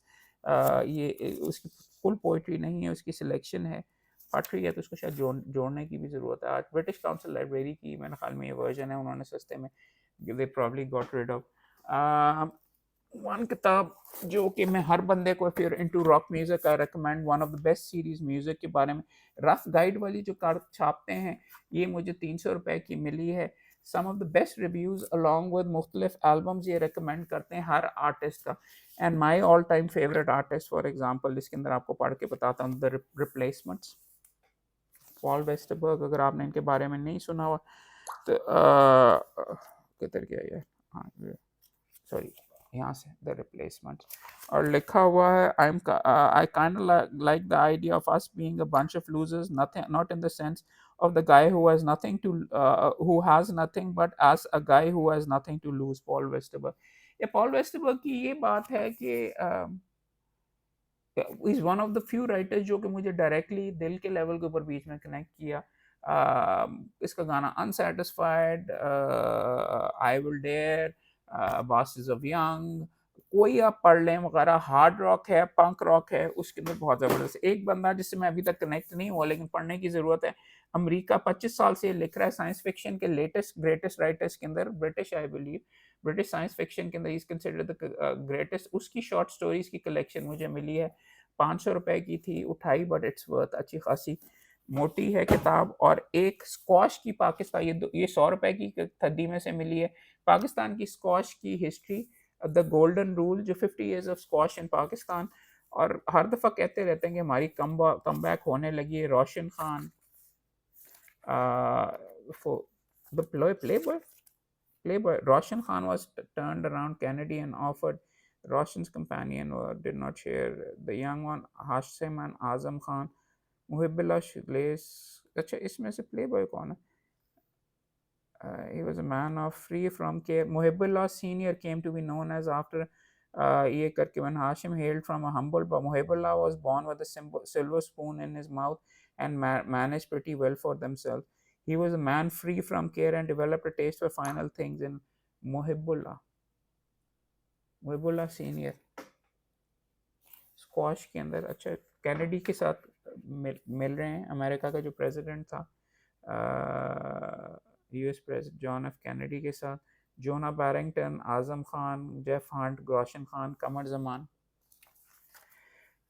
ये उसकी full poetry नहीं है, उसकी selection है. फट रही है तो उसको शायद जोड़ने की भी ज़रूरत है. आज ब्रिटिश काउंसिल लाइब्रेरी की मेरे ख्याल में ये वर्जन है, उन्होंने सस्ते में दे probably got rid of. One किताब जो कि मैं हर बंदे को, फिर into rock music, I recommend one of the best series music के बारे में. रफ गाइड वाली जो कार्ड छापते हैं, ये मुझे 300 रुपए की मिली है. Some of the best reviews along with मुख्तलिफ एल्बम्स ये रिकमेंड करते हैं हर आर्टिस्ट का. And my all time favourite artist, for example, इसके अंदर आपको पढ़ के बताता हूँ, द रिप्लेसमेंट्स, पॉल वेस्टरबर्ग. अगर आपने इनके बारे में नहीं सुना हुआ तो किधर गया ये, हाँ सॉरी, यहाँ से, द रिप्लेसमेंट. और लिखा हुआ है, I kind like the idea of us being a bunch of losers, nothing, not in the sense of the guy who has nothing to who has nothing, but as a guy who has nothing to lose. Paul Westerberg. ये Paul वेस्टरबर्ग की ये बात है कि is one of the few writers जो कि मुझे directly दिल के लेवल के ऊपर बीच में कनेक्ट किया. इसका गाना unsatisfied, I will dare, bosses of young, कोई आप पढ़ लें वगैरह, हार्ड रॉक है, पंक रॉक है, उसके अंदर बहुत ज़बरदस्त. एक बंदा जिससे मैं अभी तक कनेक्ट नहीं हुआ लेकिन पढ़ने की ज़रूरत है, अमेरिका, 25 साल से लिख रहा है साइंस फिक्शन के लेटेस्ट ग्रेटेस्ट राइटर्स के अंदर, British I believe, British science fiction के अंदर इज कंसिडर्ड द ग्रेटेस्ट। उसकी शॉर्ट स्टोरीज की कलेक्शन मुझे मिली है, 500 रुपए की थी, उठाई, बट इट्स वर्थ, अच्छी खासी मोटी है किताब। और एक स्क्वाश की पाकिस्तान, ये 100 रुपए की थद्दी में से मिली है, पाकिस्तान की स्क्वाश की हिस्ट्री, द गोल्डन रूल, जो 50 years ऑफ स्क्वाश इन पाकिस्तान। और हर दफ़ा कहते रहते हैं कि हमारी कम बैक होने लगी है। रोशन Khan, for the Playboy, Roshan Khan was turned around Kennedy and offered Roshan's companion did not share. The young one, Hashim and Azam Khan, Muhibullah Shiblis. अच्छा, इसमें से Playboy कौन है? He was a man of free from care. Muhibullah Senior came to be known as after ये करके when Hashim hailed from a humble, but Muhibullah was born with a silver spoon in his mouth and managed pretty well for themselves. He was a man free from care and developed a taste for final things in Muhibullah. Muhibullah Senior squash के अंदर, अच्छा, Kennedy के साथ मिल रहे हैं। America का जो president था, US president John F Kennedy के साथ, जोना Barrington, Azam Khan, Jeff Hunt, रोशन खान, कमर जमान।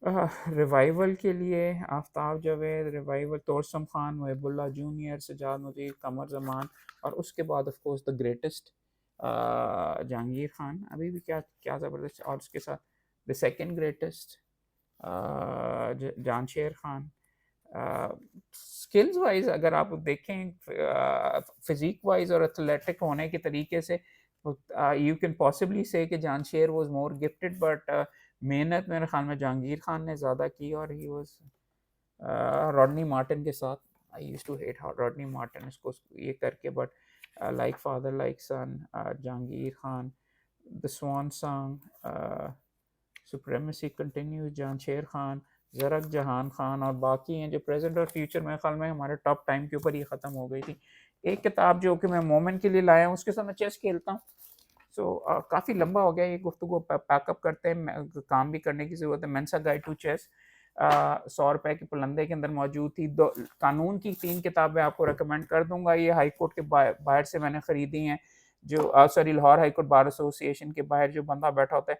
रिवाइवल के लिए आफ्ताब जावेद, रिवाइवल तोरसम खान, मुहिबुल्लाह जूनियर, सजाद मुजीब, कमर जमान, और उसके बाद of course the greatest Jahangir Khan, अभी भी क्या क्या ज़बरदस्त। और उसके साथ the second greatest Jansher Khan. Skills wise अगर आप देखें, फिजिक वाइज और एथलेटिक होने के तरीके से, यू कैन पॉसिबली से कि Jansher was more gifted, but मेहनत मेरे ख्याल में जहांगीर खान ने ज़्यादा की। और ही वाज रॉडनी मार्टिन के साथ, I used to hate Rodney Martin इसको ये करके, but like father like son, Jahangir Khan, the swan song, supremacy continue, Jansher Khan, Zarak Jahan Khan, और बाकी हैं जो प्रेजेंट और फ्यूचर मेरे ख्याल में हमारे टॉप टाइम के ऊपर ही ख़त्म हो गई थी। एक किताब जो कि मैं मोमेंट के लिए लाया हूँ, उसके साथ मैं चेस खेलता हूँ। सो काफ़ी लंबा हो गया ये गुफ्तगू, पैकअप करते हैं, काम भी करने की ज़रूरत है। मेंसा गाइड टू चेस 100 रुपए के पुलंदे के अंदर मौजूद थी। दो कानून की 3 किताबें आपको रिकमेंड कर दूंगा। ये हाई कोर्ट के बाहर से मैंने ख़रीदी हैं, जो sorry Lahore high court bar association के बाहर जो बंदा बैठा होता है,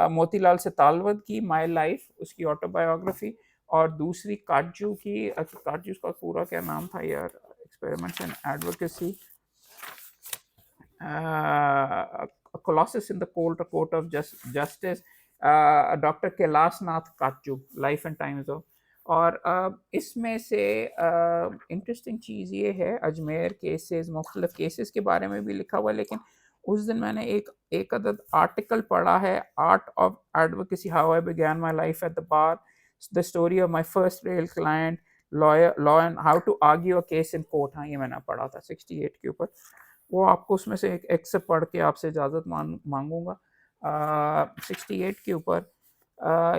मोतीलाल से तालवद की माई लाइफ, उसकी ऑटोबायोग्राफी। और दूसरी काजू की, काजू का पूरा क्या नाम था यार, experiments and advocacy, Colossus in the court of justice, doctor Kailash Nath Katju, life and times of. और इसमें से इंटरेस्टिंग चीज़ ये है, अजमेर केसेस, मुख्तलिफ केसेस के बारे में भी लिखा हुआ है। लेकिन उस दिन मैंने एक अदद आर्टिकल पढ़ा है, art of advocacy, how I began my life at the bar, the story of my first real client, law and how to argue a case in court. हाँ, ये मैंने पढ़ा था 68 के ऊपर। वो आपको उसमें से एक एक्सेप्ट पढ़ के आपसे इजाज़त मांगूंगा। 68 के ऊपर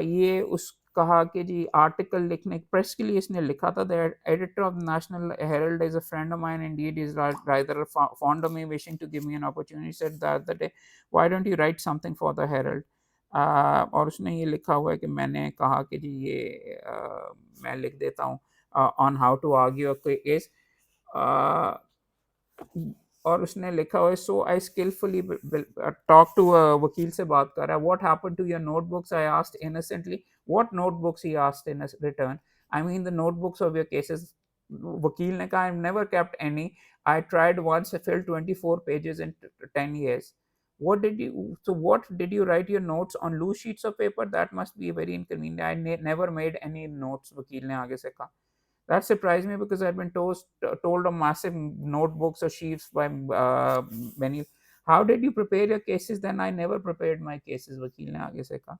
ये उस कहा कि जी आर्टिकल लिखने प्रेस के लिए इसने लिखा था, the editor of National Herald is a friend of mine, indeed is rather fond of me, wishing to give me an opportunity, said that the day why don't you write something for the Herald. और उसने ये लिखा हुआ है कि मैंने कहा कि जी ये मैं लिख देता हूँ on how to argue a case. और उसने लिखा हुआ है, so I skilfully talk to वकील से बात कर रहा है, what happened to your notebooks, I asked innocently. What notebooks, he asked in return, I mean the notebooks of your cases. वकील ने कहा, I never kept any, I tried once, fill 24 pages in 10 years. What did you write your notes on loose sheets of paper? That must be very inconvenient. I never made any notes, वकील ने आगे से कहा। That surprised me because I'd been told of massive notebooks or sheets by many. How did you prepare your cases? Then I never prepared my cases, वकील ने आगे से कहा।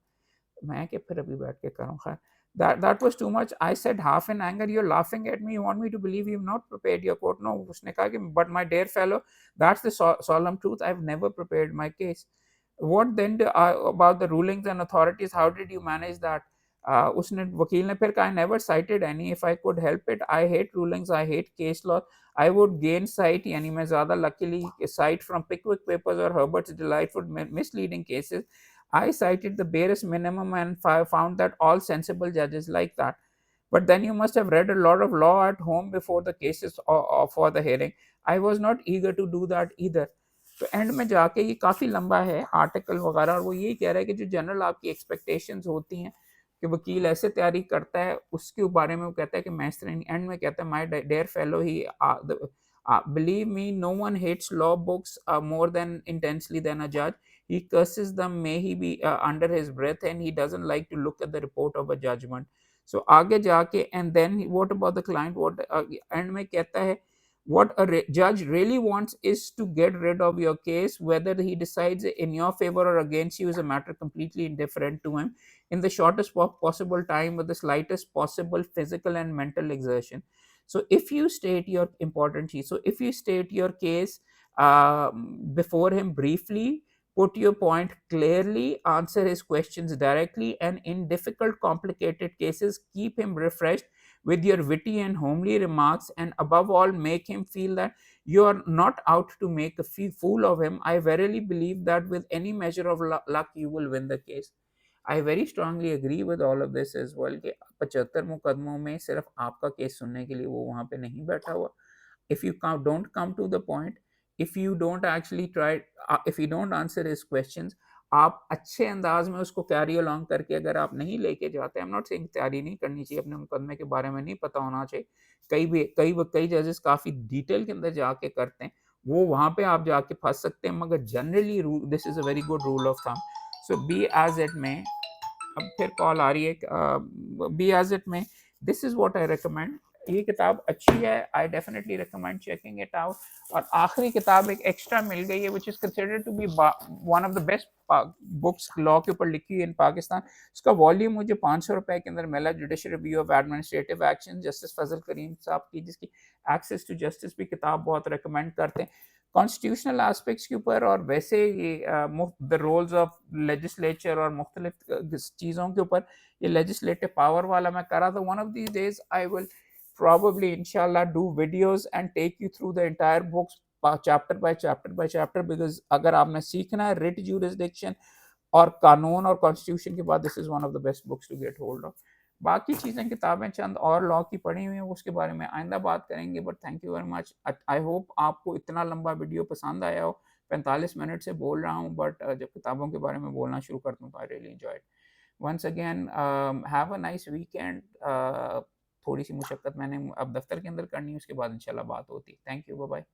मैं क्या फिर अभी बैठ के करूँ, खैर। That was too much. I said half in anger, you're laughing at me. You want me to believe you've not prepared your court? No, उसने कहा कि but my dear fellow, that's the solemn truth. I've never prepared my case. What then about the rulings and authorities? How did you manage that? उसने वकील ने फिर कहा, I never cited any. If I could help it, I hate rulings, I hate case law. I would gain cite, यानी मैं ज़्यादा luckily cite from Pickwick Papers or Herbert's delightful misleading cases. I cited the barest minimum and found that all sensible judges like that. But then you must have read a lot of law at home before the cases or for the hearing. I was not eager to do that either. तो and में जाके ये काफ़ी लंबा है article वगैरह, और वो यही कह रहा है कि जो जनरल आपकी एक्सपेक्टेशंस होती हैं कि वकील ऐसे तैयारी करता है, उसके बारे में वो कहता है कि मैं इस तरह एंड में कहता है, my dear fellow he believe me, no one hates law books more than intensely than a judge. He curses them, may he be under his breath, and he doesn't like to look at the report of a judgment. So आगे जाके and then what about the client? What end में कहता है, what a judge really wants is to get rid of your case. Whether he decides in your favor or against you is a matter completely indifferent to him, in the shortest possible time with the slightest possible physical and mental exertion. So if you state your important case, so if you state your case before him briefly, put your point clearly, answer his questions directly, and in difficult, complicated cases, keep him refreshed with your witty and homely remarks, and above all, make him feel that you are not out to make a fool of him. I verily believe that with any measure of luck, you will win the case. I very strongly agree with all of this as well कि 75 मुकदमों में सिर्फ आपका case सुनने के लिए वो वहाँ पे नहीं बैठा हुआ. If you don't come to the point, if you don't actually try, if you don't answer his questions, आप अच्छे अंदाज में उसको कैरी अलोंग करके अगर आप नहीं लेके जाते, आई एम नॉट सेइंग तैयारी नहीं करनी चाहिए, अपने मुकदमे के बारे में नहीं पता होना चाहिए. कई जजेस काफ़ी डिटेल के अंदर जाके करते हैं, वो वहाँ पे आप जाके फंस सकते हैं, मगर generally this is a very good rule of thumb. So be as it में, अब फिर कॉल आ रही है, बी एज इट में, this is what I recommend. ये किताब अच्छी है, I definitely recommend checking it out. और आखिरी किताब एक एक्स्ट्रा मिल गई है, which is considered to be one of the best books law के ऊपर लिखी हुई इन पाकिस्तान. उसका वॉल्यूम मुझे 500 रुपए के अंदर मिला, judicial review of administrative action, justice Fazal Karim sahab की, जिसकी एक्सेस टू जस्टिस भी किताब बहुत रिकमेंड करते हैं कॉन्स्टिट्यूशनल एस्पेक्ट्स के ऊपर, और वैसे ये द रोल्स ऑफ लेजिस्लेचर और मुख्तलिफ चीज़ों के ऊपर. ये लेजिस्लेटिव पावर वाला मैं कर रहा था. One of these days I will probably inshallah do videos and take you through the entire books chapter by chapter, because अगर आपने सीखना है writ jurisdiction और कानून और कॉन्स्टिट्यूशन के बाद, this is one of the best books to get hold of. बाकी चीज़ें किताबें चंद और लॉ की पढ़ी हुई हैं, उसके बारे में आइंदा बात करेंगे. But thank you very much. I hope आपको इतना लंबा वीडियो पसंद आया हो. 45 मिनट से बोल रहा हूँ, बट जब किताबों के बारे में बोलना शुरू करता हूँ तो I really enjoyed. Once again have a nice weekend. थोड़ी सी मुशक्क़त मैंने अब दफ्तर के अंदर करनी है, उसके बाद इंशाल्लाह बात होती है. Thank you, bye bye.